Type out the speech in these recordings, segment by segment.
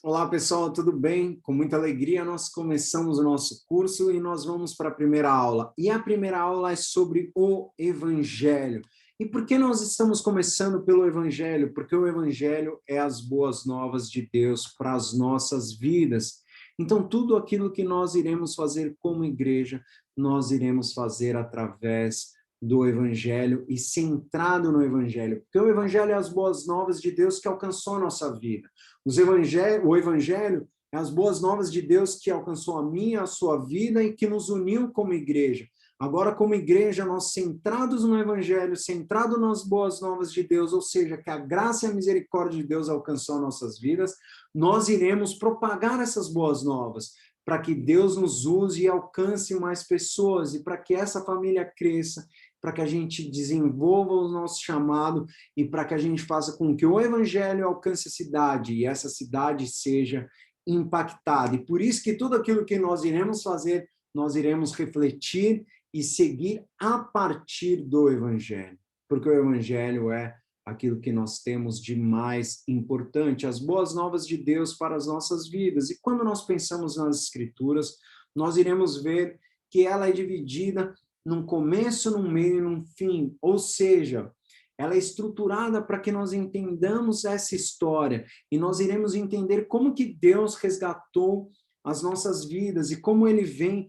Olá, pessoal, tudo bem? Com muita alegria, nós começamos o nosso curso e nós vamos para a primeira aula. E a primeira aula é sobre o Evangelho. E por que nós estamos começando pelo Evangelho? Porque o Evangelho é as boas novas de Deus para as nossas vidas. Então, tudo aquilo que nós iremos fazer como igreja, nós iremos fazer através do Evangelho e centrado no Evangelho. Porque o Evangelho é as boas novas de Deus que alcançou a nossa vida. O Evangelho é as boas novas de Deus que alcançou a minha, a sua vida e que nos uniu como igreja. Agora, como igreja, nós centrados no Evangelho, centrados nas boas novas de Deus, ou seja, que a graça e a misericórdia de Deus alcançou nossas vidas, nós iremos propagar essas boas novas, para que Deus nos use e alcance mais pessoas, e para que essa família cresça, para que a gente desenvolva o nosso chamado e para que a gente faça com que o evangelho alcance a cidade e essa cidade seja impactada. E por isso que tudo aquilo que nós iremos fazer, nós iremos refletir e seguir a partir do evangelho, porque o evangelho é aquilo que nós temos de mais importante, as boas novas de Deus para as nossas vidas. E quando nós pensamos nas escrituras, nós iremos ver que ela é dividida num começo, num meio e num fim, ou seja, ela é estruturada para que nós entendamos essa história e nós iremos entender como que Deus resgatou as nossas vidas e como ele vem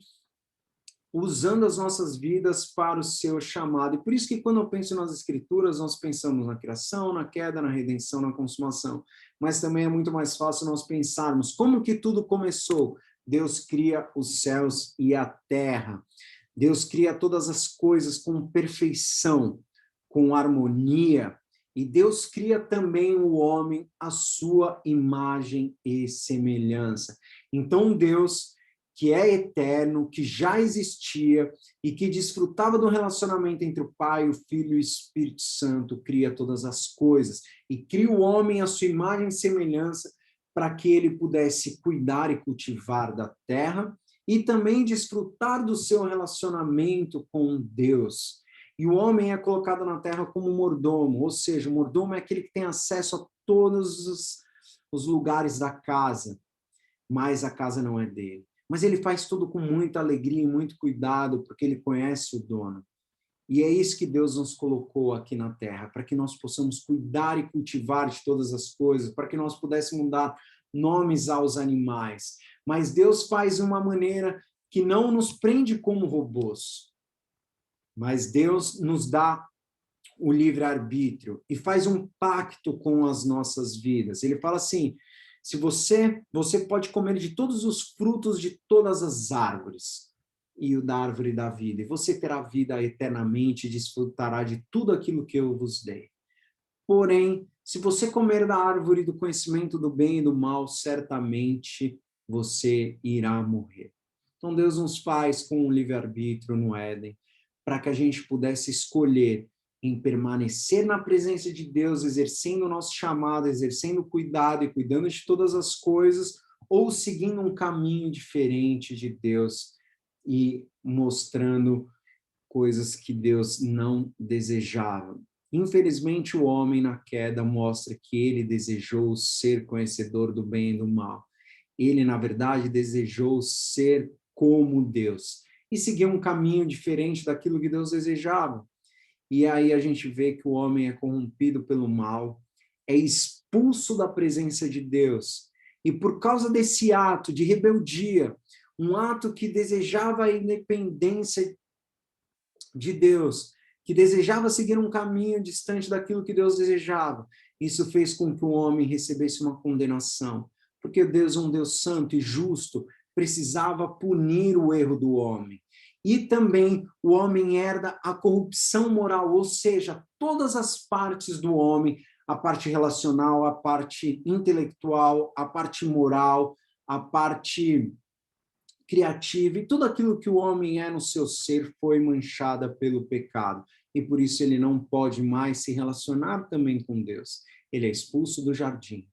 usando as nossas vidas para o seu chamado. E por isso que quando eu penso nas escrituras, nós pensamos na criação, na queda, na redenção, na consumação. Mas também é muito mais fácil nós pensarmos como que tudo começou. Deus cria os céus e a terra. Deus cria todas as coisas com perfeição, com harmonia, e Deus cria também o homem à sua imagem e semelhança. Então Deus, que é eterno, que já existia e que desfrutava do relacionamento entre o Pai, o Filho e o Espírito Santo, cria todas as coisas e cria o homem à sua imagem e semelhança para que ele pudesse cuidar e cultivar da terra e também desfrutar do seu relacionamento com Deus. E o homem é colocado na terra como mordomo, ou seja, o mordomo é aquele que tem acesso a todos os lugares da casa, mas a casa não é dele. Mas ele faz tudo com muita alegria e muito cuidado, porque ele conhece o dono. E é isso que Deus nos colocou aqui na terra, para que nós possamos cuidar e cultivar de todas as coisas, para que nós pudéssemos dar nomes aos animais. Mas Deus faz de uma maneira que não nos prende como robôs, mas Deus nos dá o livre-arbítrio e faz um pacto com as nossas vidas. Ele fala assim, se você pode comer de todos os frutos de todas as árvores, e o da árvore da vida, e você terá vida eternamente e desfrutará de tudo aquilo que eu vos dei. Porém, se você comer da árvore do conhecimento do bem e do mal, certamente você irá morrer. Então Deus nos faz com o livre-arbítrio no Éden, para que a gente pudesse escolher em permanecer na presença de Deus, exercendo o nosso chamado, exercendo cuidado e cuidando de todas as coisas, ou seguindo um caminho diferente de Deus e mostrando coisas que Deus não desejava. Infelizmente, o homem na queda mostra que ele desejou ser conhecedor do bem e do mal. Ele, na verdade, desejou ser como Deus e seguir um caminho diferente daquilo que Deus desejava. E aí a gente vê que o homem é corrompido pelo mal, é expulso da presença de Deus. E por causa desse ato de rebeldia, um ato que desejava a independência de Deus, que desejava seguir um caminho distante daquilo que Deus desejava, isso fez com que o homem recebesse uma condenação, porque Deus é um Deus santo e justo, precisava punir o erro do homem. E também o homem herda a corrupção moral, ou seja, todas as partes do homem, a parte relacional, a parte intelectual, a parte moral, a parte criativa e tudo aquilo que o homem é no seu ser foi manchada pelo pecado. E por isso ele não pode mais se relacionar também com Deus. Ele é expulso do jardim.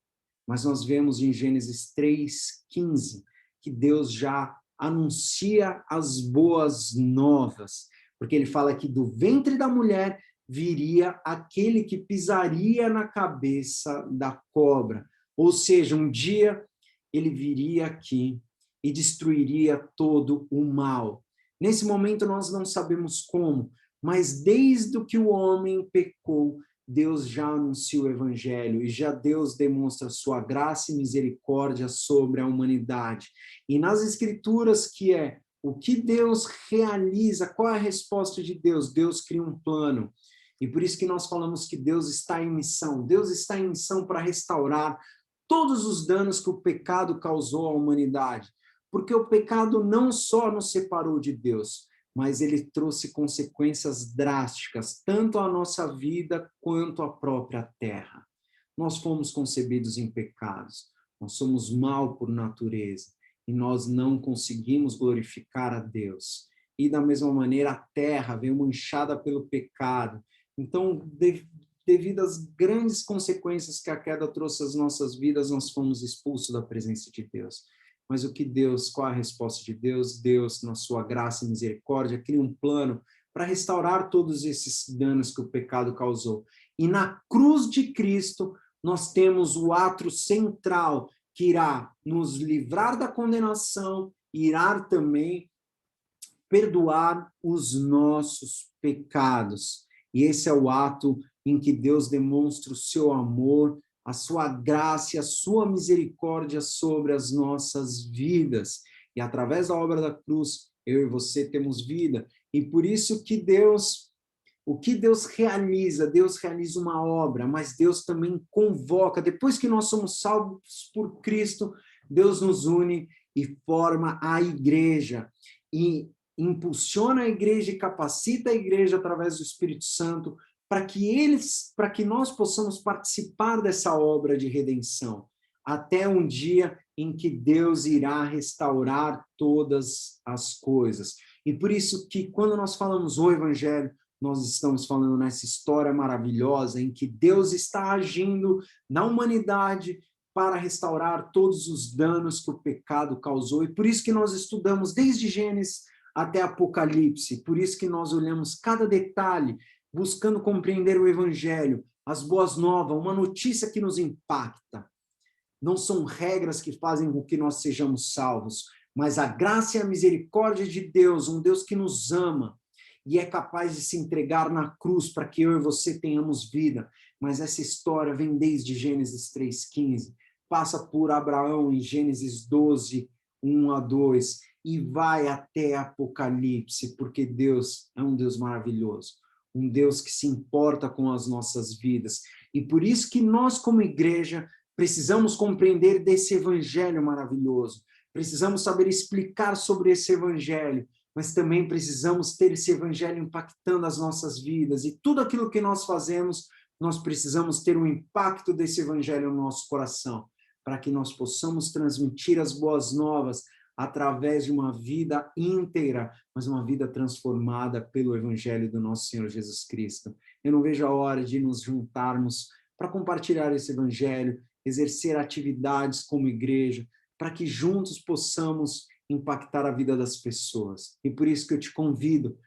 Mas nós vemos em Gênesis 3:15 que Deus já anuncia as boas novas, porque ele fala que do ventre da mulher viria aquele que pisaria na cabeça da cobra. Ou seja, um dia ele viria aqui e destruiria todo o mal. Nesse momento nós não sabemos como, mas desde que o homem pecou, Deus já anuncia o evangelho e já Deus demonstra sua graça e misericórdia sobre a humanidade. E nas escrituras que é o que Deus realiza, qual é a resposta de Deus? Deus cria um plano. E por isso que nós falamos que Deus está em missão. Deus está em missão para restaurar todos os danos que o pecado causou à humanidade. Porque o pecado não só nos separou de Deus, mas ele trouxe consequências drásticas, tanto à nossa vida quanto à própria terra. Nós fomos concebidos em pecados, nós somos mal por natureza, e nós não conseguimos glorificar a Deus. E da mesma maneira a terra veio manchada pelo pecado. Então, devido às grandes consequências que a queda trouxe às nossas vidas, nós fomos expulsos da presença de Deus. Mas o que Deus, qual a resposta de Deus? Deus, na sua graça e misericórdia, cria um plano para restaurar todos esses danos que o pecado causou. E na cruz de Cristo, nós temos o ato central que irá nos livrar da condenação, irá também perdoar os nossos pecados. E esse é o ato em que Deus demonstra o seu amor, a sua graça e a sua misericórdia sobre as nossas vidas. E através da obra da cruz, eu e você temos vida. E por isso que o que Deus realiza uma obra, mas Deus também convoca. Depois que nós somos salvos por Cristo, Deus nos une e forma a igreja. E impulsiona a igreja e capacita a igreja através do Espírito Santo para que nós possamos participar dessa obra de redenção, até um dia em que Deus irá restaurar todas as coisas. E por isso que quando nós falamos o Evangelho, nós estamos falando nessa história maravilhosa em que Deus está agindo na humanidade para restaurar todos os danos que o pecado causou. E por isso que nós estudamos desde Gênesis até Apocalipse, por isso que nós olhamos cada detalhe, buscando compreender o Evangelho, as boas novas, uma notícia que nos impacta. Não são regras que fazem com que nós sejamos salvos, mas a graça e a misericórdia de Deus, um Deus que nos ama e é capaz de se entregar na cruz para que eu e você tenhamos vida. Mas essa história vem desde Gênesis 3,15, passa por Abraão em Gênesis 12, 1 a 2, e vai até Apocalipse, porque Deus é um Deus maravilhoso, um Deus que se importa com as nossas vidas. E por isso que nós, como igreja, precisamos compreender desse evangelho maravilhoso, precisamos saber explicar sobre esse evangelho, mas também precisamos ter esse evangelho impactando as nossas vidas. E tudo aquilo que nós fazemos, nós precisamos ter um impacto desse evangelho no nosso coração, para que nós possamos transmitir as boas novas através de uma vida íntegra, mas uma vida transformada pelo evangelho do nosso Senhor Jesus Cristo. Eu não vejo a hora de nos juntarmos para compartilhar esse evangelho, exercer atividades como igreja, para que juntos possamos impactar a vida das pessoas. E por isso que eu te convido,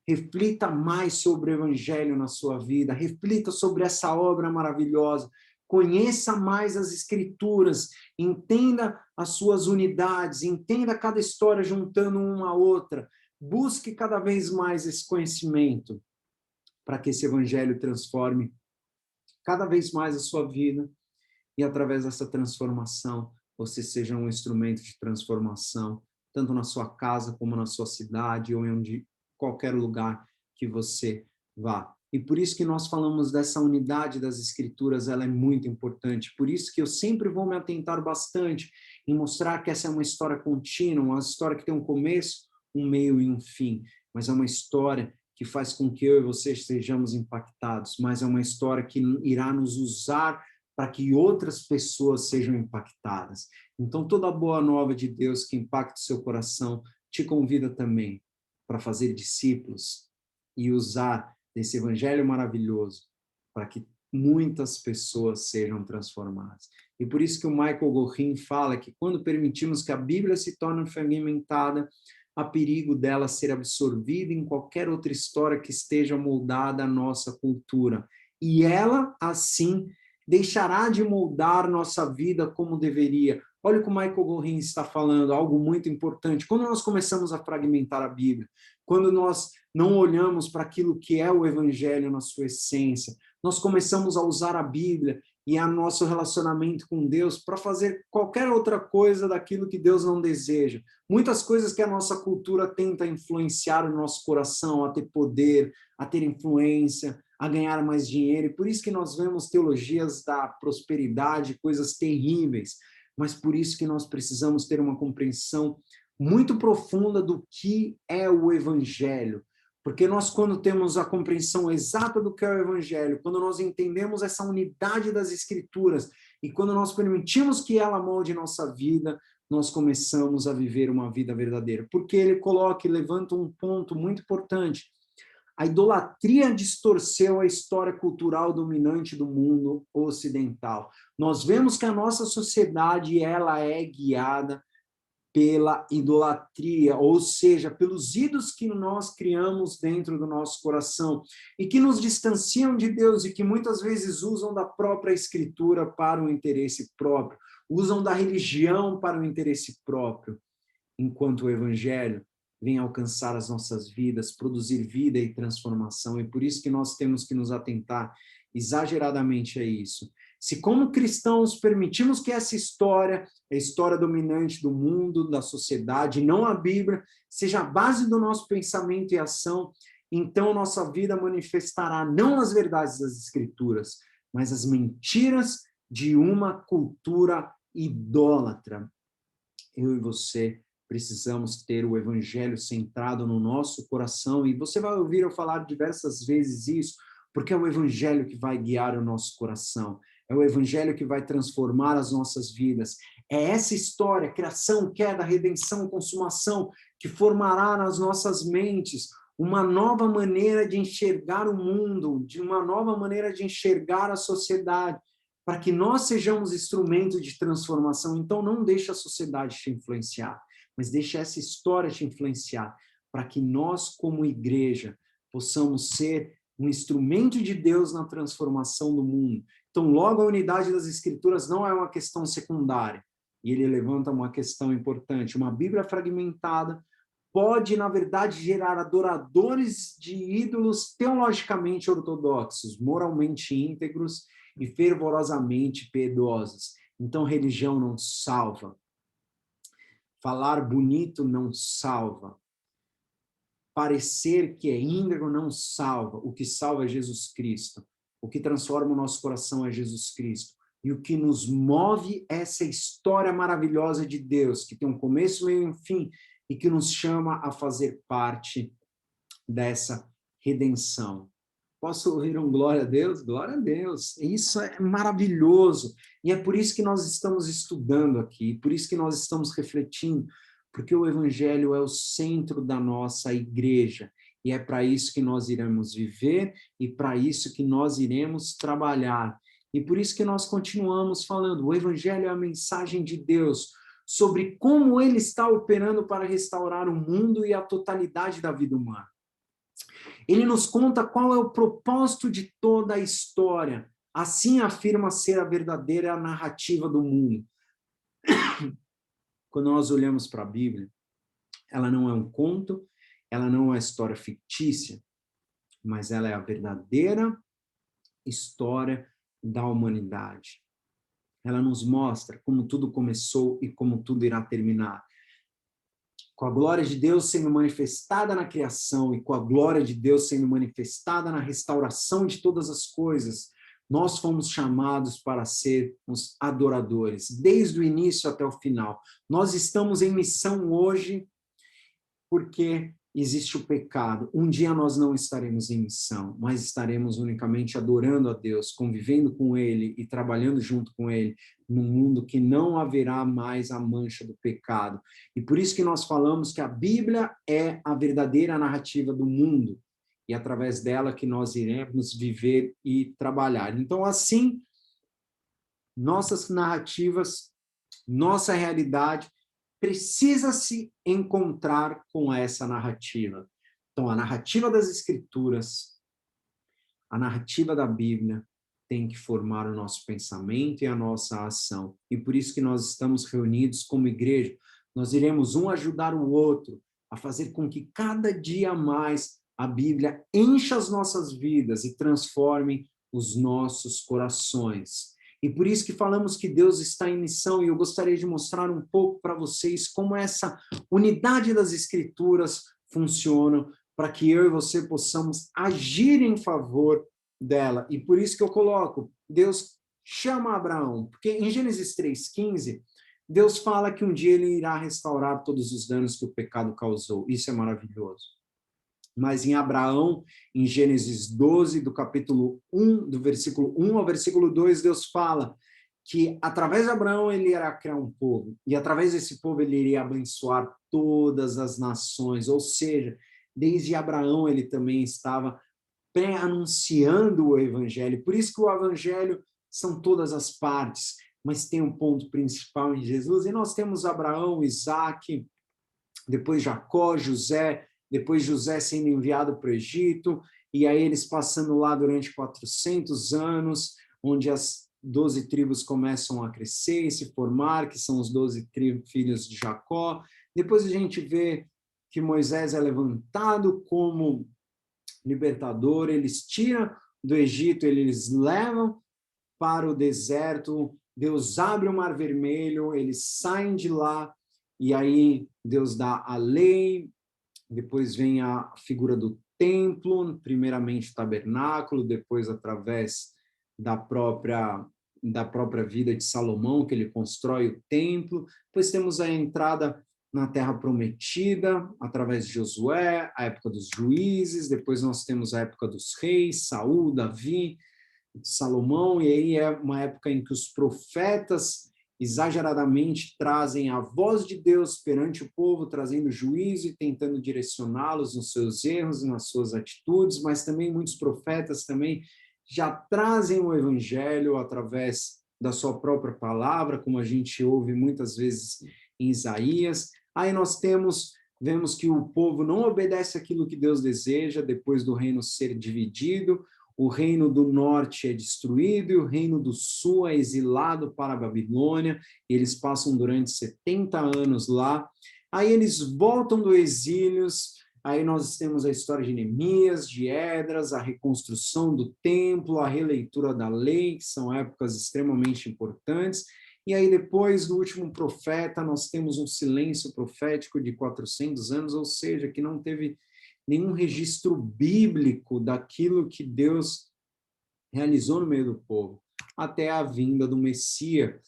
reflita mais sobre o evangelho na sua vida, reflita sobre essa obra maravilhosa, conheça mais as escrituras, entenda as suas unidades, entenda cada história juntando uma a outra, busque cada vez mais esse conhecimento, para que esse evangelho transforme cada vez mais a sua vida, e através dessa transformação, você seja um instrumento de transformação, tanto na sua casa, como na sua cidade, ou em qualquer lugar que você vá. E por isso que nós falamos dessa unidade das escrituras, ela é muito importante. Por isso que eu sempre vou me atentar bastante em mostrar que essa é uma história contínua, uma história que tem um começo, um meio e um fim. Mas é uma história que faz com que eu e você sejamos impactados. Mas é uma história que irá nos usar para que outras pessoas sejam impactadas. Então, toda a boa nova de Deus que impacta o seu coração, te convida também para fazer discípulos e usar desse evangelho maravilhoso para que muitas pessoas sejam transformadas. E por isso que o Michael Gorin fala que quando permitimos que a Bíblia se torne fragmentada, há perigo dela ser absorvida em qualquer outra história que esteja moldada à nossa cultura. E ela, assim, deixará de moldar nossa vida como deveria, Olha o que o Michael Gorin está falando, algo muito importante. Quando nós começamos a fragmentar a Bíblia, quando nós não olhamos para aquilo que é o Evangelho na sua essência, nós começamos a usar a Bíblia e a nosso relacionamento com Deus para fazer qualquer outra coisa daquilo que Deus não deseja. Muitas coisas que a nossa cultura tenta influenciar o nosso coração, a ter poder, a ter influência, a ganhar mais dinheiro. E por isso que nós vemos teologias da prosperidade, coisas terríveis. Mas por isso que nós precisamos ter uma compreensão muito profunda do que é o Evangelho. Porque nós, quando temos a compreensão exata do que é o Evangelho, quando nós entendemos essa unidade das Escrituras e quando nós permitimos que ela molde nossa vida, nós começamos a viver uma vida verdadeira. Porque ele coloca e levanta um ponto muito importante. A idolatria distorceu a história cultural dominante do mundo ocidental. Nós vemos que a nossa sociedade ela é guiada pela idolatria, ou seja, pelos ídolos que nós criamos dentro do nosso coração e que nos distanciam de Deus e que muitas vezes usam da própria escritura para o interesse próprio, usam da religião para o interesse próprio, enquanto o evangelho vem alcançar as nossas vidas, produzir vida e transformação, e por isso que nós temos que nos atentar exageradamente a isso. Se como cristãos permitimos que essa história, a história dominante do mundo, da sociedade, não a Bíblia, seja a base do nosso pensamento e ação, então nossa vida manifestará não as verdades das Escrituras, mas as mentiras de uma cultura idólatra. Eu e você precisamos ter o evangelho centrado no nosso coração, e você vai ouvir eu falar diversas vezes isso, porque é o evangelho que vai guiar o nosso coração, é o evangelho que vai transformar as nossas vidas, é essa história, criação, queda, redenção, consumação, que formará nas nossas mentes uma nova maneira de enxergar o mundo, de uma nova maneira de enxergar a sociedade, para que nós sejamos instrumento de transformação. Então não deixe a sociedade te influenciar, mas deixe essa história te influenciar, para que nós, como igreja, possamos ser um instrumento de Deus na transformação do mundo. Então, logo, a unidade das Escrituras não é uma questão secundária, e ele levanta uma questão importante. Uma Bíblia fragmentada pode, na verdade, gerar adoradores de ídolos teologicamente ortodoxos, moralmente íntegros e fervorosamente piedosos. Então, religião não salva. Falar bonito não salva. Parecer que é íntegro não salva. O que salva é Jesus Cristo. O que transforma o nosso coração é Jesus Cristo. E o que nos move é essa história maravilhosa de Deus, que tem um começo, meio e um fim, e que nos chama a fazer parte dessa redenção. Posso ouvir um glória a Deus? Glória a Deus. Isso é maravilhoso. E é por isso que nós estamos estudando aqui, por isso que nós estamos refletindo, porque o Evangelho é o centro da nossa igreja. E é para isso que nós iremos viver e para isso que nós iremos trabalhar. E por isso que nós continuamos falando, o Evangelho é a mensagem de Deus sobre como ele está operando para restaurar o mundo e a totalidade da vida humana. Ele nos conta qual é o propósito de toda a história. Assim afirma ser a verdadeira narrativa do mundo. Quando nós olhamos para a Bíblia, ela não é um conto, ela não é uma história fictícia, mas ela é a verdadeira história da humanidade. Ela nos mostra como tudo começou e como tudo irá terminar. Com a glória de Deus sendo manifestada na criação e com a glória de Deus sendo manifestada na restauração de todas as coisas, nós fomos chamados para sermos adoradores, desde o início até o final. Nós estamos em missão hoje porque existe o pecado. Um dia nós não estaremos em missão, mas estaremos unicamente adorando a Deus, convivendo com Ele e trabalhando junto com Ele, num mundo que não haverá mais a mancha do pecado. E por isso que nós falamos que a Bíblia é a verdadeira narrativa do mundo, e através dela que nós iremos viver e trabalhar. Então, assim, nossas narrativas, nossa realidade precisa se encontrar com essa narrativa. Então, a narrativa das Escrituras, a narrativa da Bíblia, tem que formar o nosso pensamento e a nossa ação. E por isso que nós estamos reunidos como igreja. Nós iremos um ajudar o outro a fazer com que cada dia mais a Bíblia encha as nossas vidas e transforme os nossos corações. E por isso que falamos que Deus está em missão, e eu gostaria de mostrar um pouco para vocês como essa unidade das Escrituras funciona, para que eu e você possamos agir em favor dela. E por isso que eu coloco, Deus chama Abraão, porque em Gênesis 3:15, Deus fala que um dia ele irá restaurar todos os danos que o pecado causou. Isso é maravilhoso. Mas em Abraão, em Gênesis 12, do capítulo 1, do versículo 1 ao versículo 2, Deus fala que através de Abraão ele irá criar um povo, e através desse povo ele iria abençoar todas as nações, ou seja, desde Abraão ele também estava pré-anunciando o evangelho. Por isso que o evangelho são todas as partes, mas tem um ponto principal em Jesus, e nós temos Abraão, Isaac, depois Jacó, José, depois José sendo enviado para o Egito, e aí eles passando lá durante 400 anos, onde as 12 tribos começam a crescer e se formar, que são os 12 filhos de Jacó. Depois a gente vê que Moisés é levantado como libertador, eles tiram do Egito, eles levam para o deserto, Deus abre o Mar Vermelho, eles saem de lá, e aí Deus dá a lei, depois vem a figura do templo, primeiramente o tabernáculo, depois através da própria vida de Salomão, que ele constrói o templo, depois temos a entrada na Terra Prometida, através de Josué, a época dos juízes, depois nós temos a época dos reis, Saul, Davi, Salomão, e aí é uma época em que os profetas exageradamente trazem a voz de Deus perante o povo, trazendo juízo e tentando direcioná-los nos seus erros, nas suas atitudes, mas também muitos profetas também já trazem o evangelho através da sua própria palavra, como a gente ouve muitas vezes em Isaías. Aí nós vemos que o povo não obedece aquilo que Deus deseja, depois do reino ser dividido, o reino do norte é destruído e o reino do sul é exilado para a Babilônia. Eles passam durante 70 anos lá. Aí eles voltam do exílio. Aí nós temos a história de Neemias, de Esdras, a reconstrução do templo, a releitura da lei, que são épocas extremamente importantes. E aí depois do último profeta, nós temos um silêncio profético de 400 anos, ou seja, que não teve nenhum registro bíblico daquilo que Deus realizou no meio do povo, até a vinda do Messias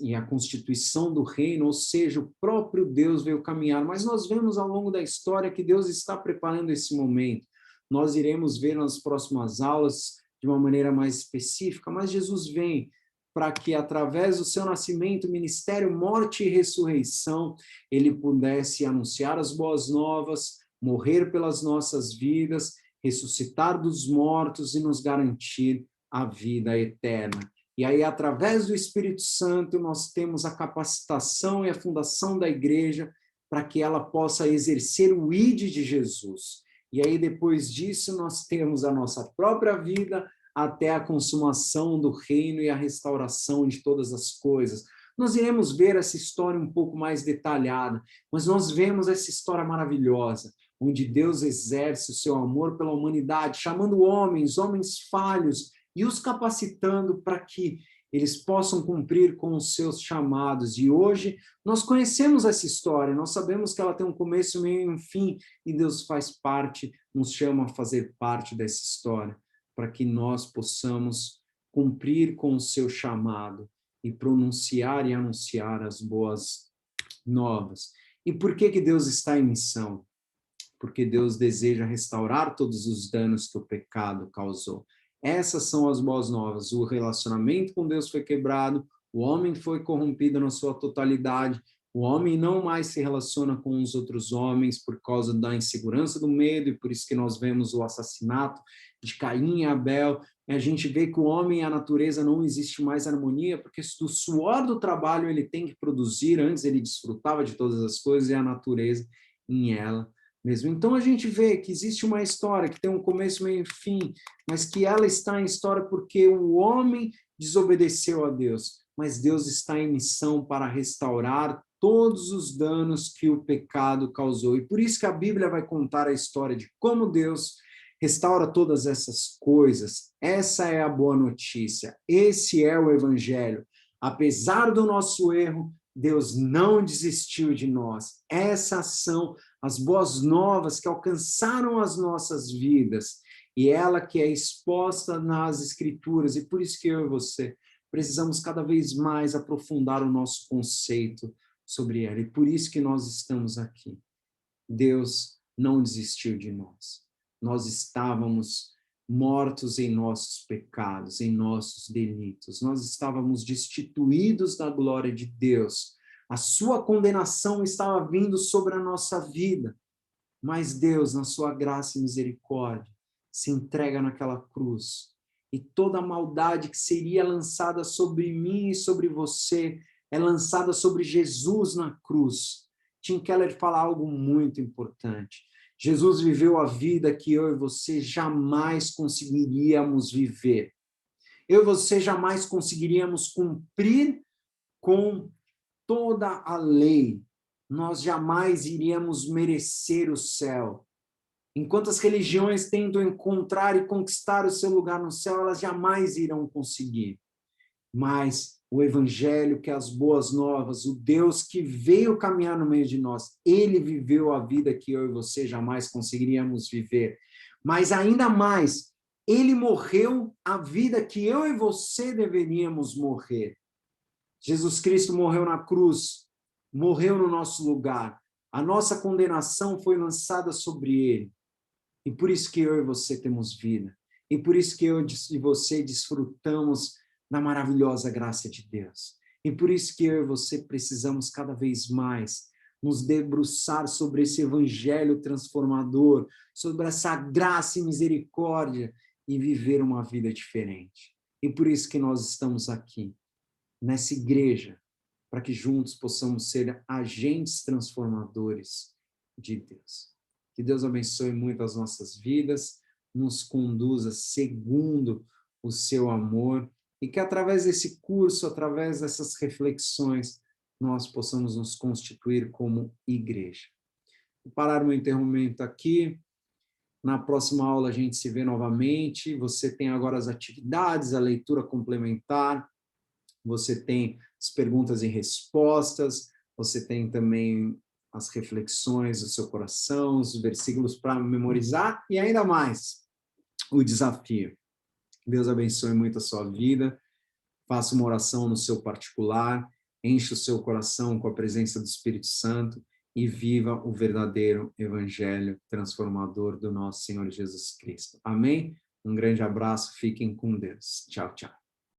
e a constituição do reino, ou seja, o próprio Deus veio caminhar. Mas nós vemos ao longo da história que Deus está preparando esse momento. Nós iremos ver nas próximas aulas de uma maneira mais específica, mas Jesus vem para que, através do seu nascimento, ministério, morte e ressurreição, ele pudesse anunciar as boas novas, morrer pelas nossas vidas, ressuscitar dos mortos e nos garantir a vida eterna. E aí, através do Espírito Santo, nós temos a capacitação e a fundação da igreja para que ela possa exercer o ID de Jesus. E aí, depois disso, nós temos a nossa própria vida até a consumação do reino e a restauração de todas as coisas. Nós iremos ver essa história um pouco mais detalhada, mas nós vemos essa história maravilhosa, onde Deus exerce o seu amor pela humanidade, chamando homens falhos, e os capacitando para que eles possam cumprir com os seus chamados. E hoje nós conhecemos essa história, nós sabemos que ela tem um começo, meio e um fim, e Deus faz parte, nos chama a fazer parte dessa história, para que nós possamos cumprir com o seu chamado e pronunciar e anunciar as boas novas. E por que Deus está em missão? Porque Deus deseja restaurar todos os danos que o pecado causou. Essas são as boas novas. O relacionamento com Deus foi quebrado, o homem foi corrompido na sua totalidade, o homem não mais se relaciona com os outros homens por causa da insegurança do medo, e por isso que nós vemos o assassinato de Caim e Abel. A gente vê que o homem e a natureza não existe mais harmonia, porque do suor do trabalho ele tem que produzir, antes ele desfrutava de todas as coisas, e a natureza em ela mesmo. Então a gente vê que existe uma história que tem um começo, meio e fim, mas que ela está em história porque o homem desobedeceu a Deus, mas Deus está em missão para restaurar todos os danos que o pecado causou. E por isso que a Bíblia vai contar a história de como Deus restaura todas essas coisas. Essa é a boa notícia. Esse é o evangelho. Apesar do nosso erro, Deus não desistiu de nós. Essas são as boas novas que alcançaram as nossas vidas, e ela que é exposta nas Escrituras, e por isso que eu e você precisamos cada vez mais aprofundar o nosso conceito sobre ela, e por isso que nós estamos aqui. Deus não desistiu de nós. Nós estávamos mortos em nossos pecados, em nossos delitos. Nós estávamos destituídos da glória de Deus. A sua condenação estava vindo sobre a nossa vida. Mas Deus, na sua graça e misericórdia, se entrega naquela cruz. E toda a maldade que seria lançada sobre mim e sobre você é lançada sobre Jesus na cruz. Tim Keller fala algo muito importante. Jesus viveu a vida que eu e você jamais conseguiríamos viver. Eu e você jamais conseguiríamos cumprir com toda a lei. Nós jamais iríamos merecer o céu. Enquanto as religiões tentam encontrar e conquistar o seu lugar no céu, elas jamais irão conseguir. Mas o evangelho, que é as boas novas, o Deus que veio caminhar no meio de nós, ele viveu a vida que eu e você jamais conseguiríamos viver. Mas ainda mais, ele morreu a vida que eu e você deveríamos morrer. Jesus Cristo morreu na cruz, morreu no nosso lugar. A nossa condenação foi lançada sobre ele. E por isso que eu e você temos vida. E por isso que eu e você desfrutamos da maravilhosa graça de Deus. E por isso que eu e você precisamos cada vez mais nos debruçar sobre esse evangelho transformador, sobre essa graça e misericórdia e viver uma vida diferente. E por isso que nós estamos aqui, nessa igreja, para que juntos possamos ser agentes transformadores de Deus. Que Deus abençoe muito as nossas vidas, nos conduza segundo o seu amor e que através desse curso, através dessas reflexões, nós possamos nos constituir como igreja. Vou parar meu interromento aqui. Na próxima aula a gente se vê novamente. Você tem agora as atividades, a leitura complementar, você tem as perguntas e respostas, você tem também as reflexões do seu coração, os versículos para memorizar e ainda mais o desafio. Deus abençoe muito a sua vida, faça uma oração no seu particular, enche o seu coração com a presença do Espírito Santo e viva o verdadeiro evangelho transformador do nosso Senhor Jesus Cristo. Amém? Um grande abraço, fiquem com Deus. Tchau, tchau.